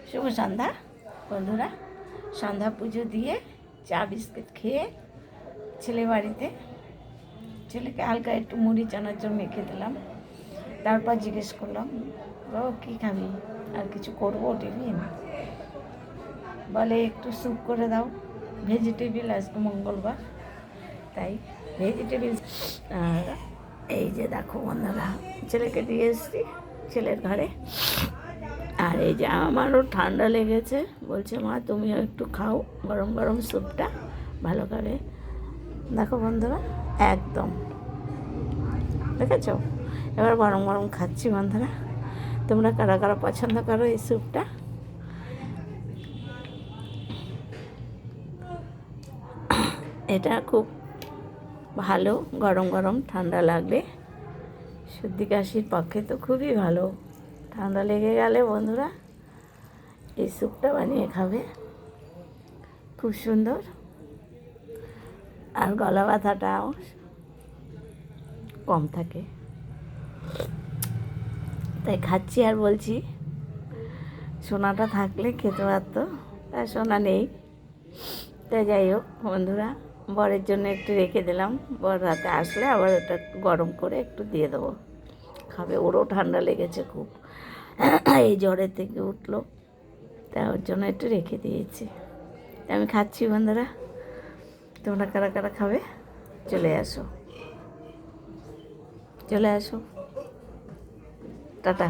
শুভ সন্ধ্যা বন্ধুরা। সন্ধ্যা পুজো দিয়ে চা বিস্কুট খেয়ে ছেলে বাড়িতে, ছেলেকে হালকা একটু মুড়ি চানাচুর মেখে দিলাম। তারপর জিজ্ঞেস করলাম, ও কী খাবি, আর কিছু করবো টিফিন? বলে একটু স্যুপ করে দাও, ভেজিটেবিল, আজকে মঙ্গলবার তাই ভেজিটেবিল। আর এই যে দেখো বন্ধুরা, ছেলেকে দিয়ে এসছি ছেলের ঘরে। আর এই যে আমারও ঠান্ডা লেগেছে, বলছে মা তুমিও একটু খাও গরম গরম স্যুপটা ভালো করে। দেখো বন্ধুরা, একদম দেখেছো, এবার গরম গরম খাচ্ছি বন্ধুরা। তোমরা কারা কারা পছন্দ করো এই স্যুপটা? এটা খুব ভালো, গরম গরম ঠান্ডা লাগলে সর্দি কাশির পক্ষে তো খুবই ভালো। ঠান্ডা লেগে গেলে বন্ধুরা এই স্যুপটা বানিয়ে খাবে, খুব সুন্দর। আর গলা ব্যথাটাও কম থাকে, তাই খাচ্ছি। আর বলছি সোনাটা থাকলে খেতে পারতো, তাই সোনা নেই। তাই যাই হোক বন্ধুরা, বরের জন্য একটু রেখে দিলাম, বর রাতে আসলে আবার ওটা গরম করে একটু দিয়ে দেবো, খাবে। ওরও ঠান্ডা লেগেছে খুব, এই জ্বরের থেকে উঠলো, তাই ওর জন্য একটু রেখে দিয়েছি। আমি খাচ্ছি বন্ধুরা, তোমরা কারা কারা খাবে চলে আসো, চলে আসো, টাটা।